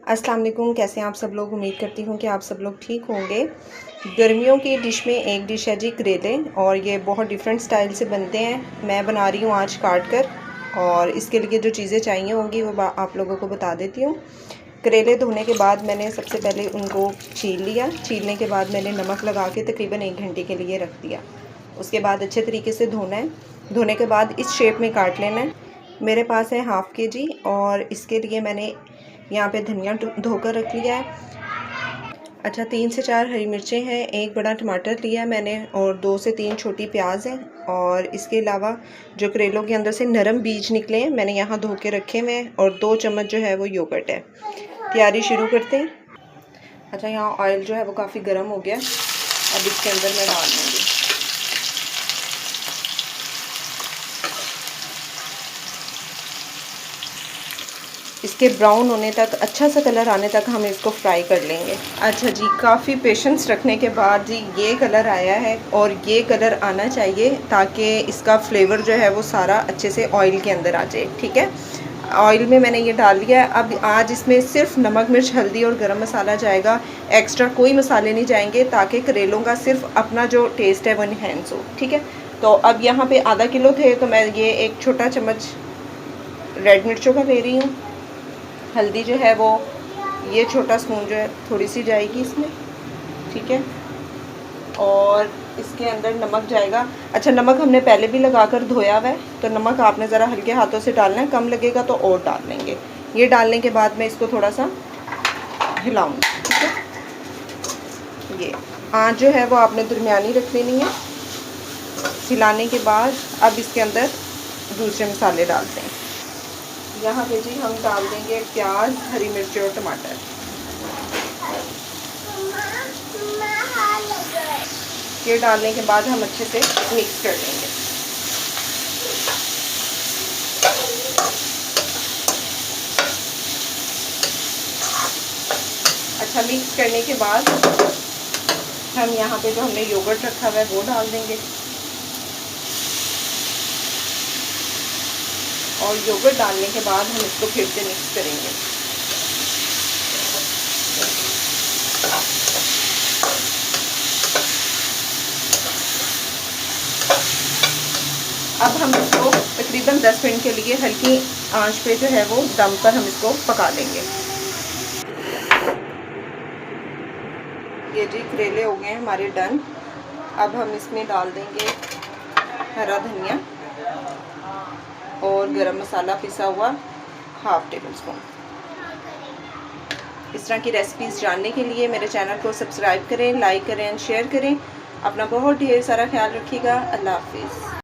अस्सलाम वालेकुम, कैसे हैं आप सब लोग। उम्मीद करती हूँ कि आप सब लोग ठीक होंगे। गर्मियों की डिश में एक डिश है जी करेले, और ये बहुत डिफरेंट स्टाइल से बनते हैं। मैं बना रही हूँ आज काट कर, और इसके लिए जो चीज़ें चाहिए होंगी वो आप लोगों को बता देती हूँ। करेले धोने के बाद मैंने सबसे पहले उनको छील लिया। छीलने के बाद मैंने नमक लगा के तकरीबन 1 घंटे के लिए रख दिया। उसके बाद अच्छे तरीके से धोना है। धोने के बाद इस शेप में काट लेना है। मेरे पास है हाफ़ kg, और इसके लिए मैंने यहाँ पे धनिया धोकर रख लिया है। अच्छा, 3 से 4 हरी मिर्चें हैं, एक बड़ा टमाटर लिया है मैंने, और 2 से 3 छोटी प्याज हैं। और इसके अलावा जो करेलों के अंदर से नरम बीज निकले हैं मैंने यहाँ धो के रखे हुए हैं, और 2 चम्मच जो है वो योगर्ट है। तैयारी शुरू करते हैं। अच्छा, यहाँ ऑयल जो है वो काफ़ी गर्म हो गया। अब इसके अंदर मैं डाल दूँगी। इसके ब्राउन होने तक, अच्छा सा कलर आने तक हम इसको फ्राई कर लेंगे। अच्छा जी, काफ़ी पेशेंस रखने के बाद जी ये कलर आया है, और ये कलर आना चाहिए ताकि इसका फ्लेवर जो है वो सारा अच्छे से ऑयल के अंदर आ जाए। ठीक है, ऑयल में मैंने ये डाल लिया है। अब आज इसमें सिर्फ नमक, मिर्च, हल्दी और गरम मसाला जाएगा। एक्स्ट्रा कोई मसाले नहीं जाएंगे, ताकि करेलों का सिर्फ अपना जो टेस्ट है वो इन्हेंस हो। ठीक है, तो अब यहाँ पे आधा किलो थे, तो मैं ये एक छोटा चम्मच रेड मिर्चों का ले रही हूँ। हल्दी जो है वो ये छोटा स्पून जो है थोड़ी सी जाएगी इसमें। ठीक है, और इसके अंदर नमक जाएगा। अच्छा, नमक हमने पहले भी लगाकर धोया हुआ है, तो नमक आपने ज़रा हल्के हाथों से डालना है। कम लगेगा तो और डाल लेंगे। ये डालने के बाद मैं इसको थोड़ा सा हिलाऊंगी। ठीक है, ये आँच जो है वो आपने दरमियानी रख लेनी है। हिलाने के बाद अब इसके अंदर दूसरे मसाले डालते हैं। यहाँ पे जी हम डाल देंगे प्याज, हरी मिर्ची और टमाटर। ये डालने के बाद हम अच्छे से मिक्स कर देंगे। अच्छा, मिक्स करने के बाद हम यहाँ पे जो हमने योगर्ट रखा हुआ है वो डाल देंगे, और योगर्ट डालने के बाद हम इसको फिर से मिक्स करेंगे। अब हम इसको तकरीबन 10 मिनट के लिए हल्की आंच पे जो है वो दम पर हम इसको पका लेंगे। ये जी करेले हो गए हैं हमारे डन। अब हम इसमें डाल देंगे हरा धनिया और गरम मसाला पिसा हुआ हाफ़ टेबल स्पून। इस तरह की रेसिपीज़ जानने के लिए मेरे चैनल को सब्सक्राइब करें, लाइक करें, शेयर करें। अपना बहुत ढेर सारा ख्याल रखिएगा। अल्लाह हाफिज़।